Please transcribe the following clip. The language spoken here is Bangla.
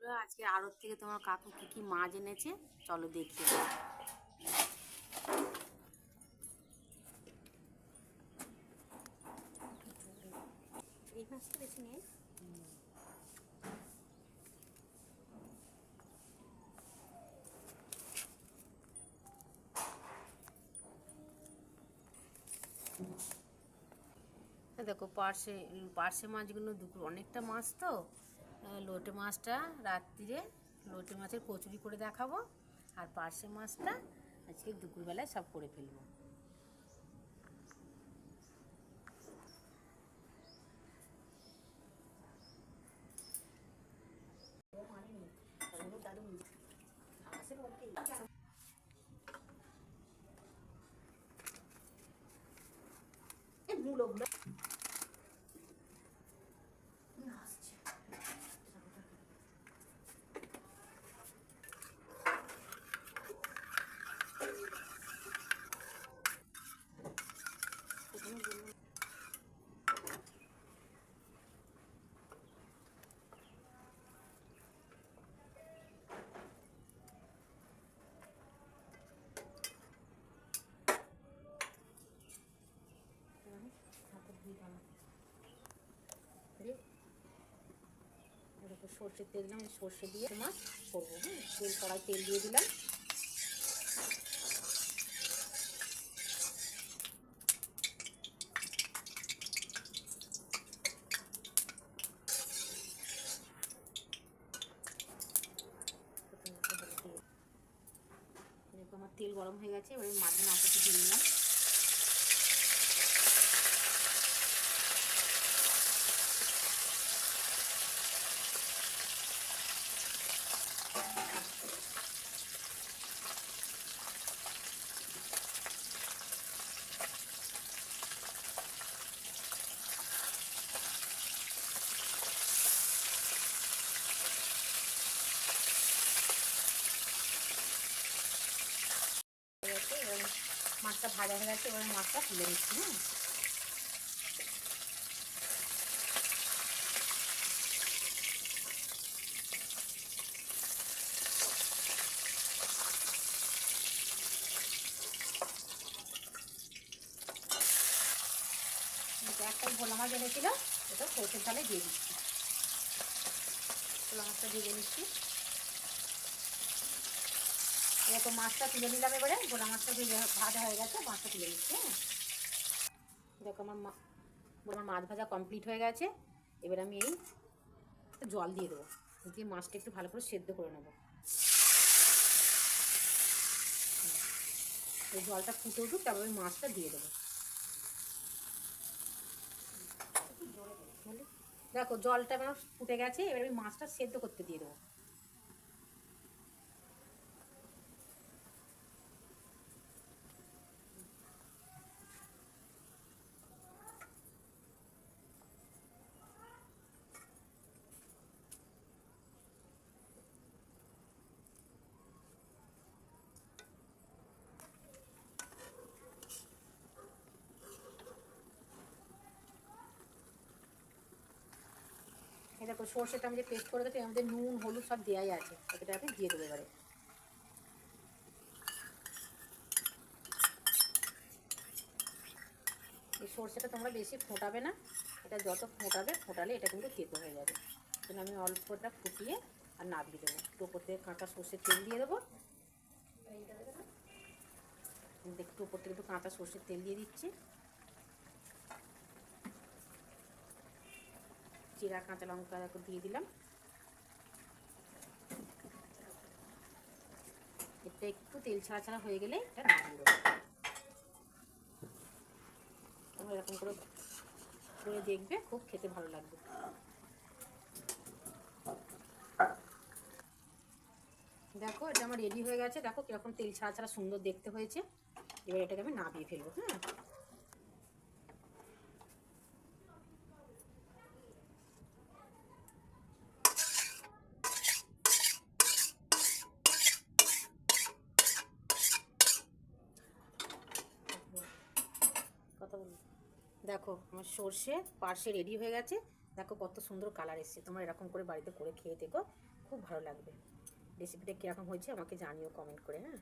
আজকে আড়ত থেকে তোমার কাকু কি কি মাছ এনেছে চলো দেখি। এই মাছটা বেশি নেই। দেখো পার্শে পার্শে মাছগুলো দুপুর অনেকটা মাছ তো লোটে মাছটা রাত্রিরে লোটে মাছের কচুরি করে দেখাবো, আর পার্শে মাছটা আজকে দুপুরবেলায় সব করে ফেলবো। মূলগুলো সর্ষের তেল দিলাম, সর্ষে দিয়ে মাছ করবো। হ্যাঁ, তেল কড়াই তেল দিয়ে দিলাম। আমার তেল গরম হয়ে গেছে, এবার মাছগুলো আস্তে দিয়ে দিলাম। মাছটা ভাজা হয়ে গেছে, এবার মাছটা তুলে নিচ্ছি। হ্যাঁ, একটা ভোলা মাছ এনেছিল, এটা সরষের ডালে দিয়ে দিচ্ছি। ভোলা মাছটা ভেজে নিচ্ছি। এরকম মাছটা তুলে নিলাম। এবারে ভোলা মাছটা ভেজে ভাজা হয়ে গেছে, মাছটা তুলে নিচ্ছি। হ্যাঁ, দেখো আমার মাছ ভাজা কমপ্লিট হয়ে গেছে। এবার আমি এই জল দিয়ে দেবো, দিয়ে মাছটা একটু ভালো করে সেদ্ধ করে নেবো। এই জলটা ফুটে উঠুক, তারপরে মাছটা দিয়ে দেবো। দেখো জলটা আমার ফুটে গেছে, এবার আমি মাছটা সেদ্ধ করতে দিয়ে দেবো। এই দেখো সর্ষেটা আমি যে পেস্ট করে দেবো, আমাদের নুন হলুদ সব দেওয়াই আছে, এটা আমি দিয়ে দেবো। এবারে এই সর্ষেটা তোমরা বেশি ফোটাবে না, এটা যত ফোটালে এটা কিন্তু তেতো হয়ে যাবে। সেজন্য আমি অল্পটা ফুটিয়ে আর নাবিয়ে দেবো। একটু ওপর থেকে কাঁচা সর্ষের তেল দিয়ে দেবো। একটু ওপর থেকে একটু কাঁচা সর্ষের তেল দিয়ে দিচ্ছি। জিরা কাঁচা লঙ্কা দিয়ে দিলাম। এটা একটু তেল ছাড়া ছাড়া হয়ে গেলে এটা নামিয়ে দেবো। তোমরা এরকম করে দেখবে, খুব খেতে ভালো লাগবে। দেখো এটা আমার রেডি হয়ে গেছে, দেখো কিরকম তেল ছাড়া ছাড়া সুন্দর দেখতে হয়েছে। এবার এটাকে আমি নামিয়ে ফেলবো। হ্যাঁ, কথা বলি। দেখো আমার সর্ষে পার্শে রেডি হয়ে গেছে। দেখো কত সুন্দর কালার এসছে। তোমরা এরকম করে বাড়িতে করে খেয়ে দেখো, খুব ভালো লাগবে। রেসিপিটা কীরকম হয়েছে আমাকে জানিও কমেন্ট করে, হ্যাঁ।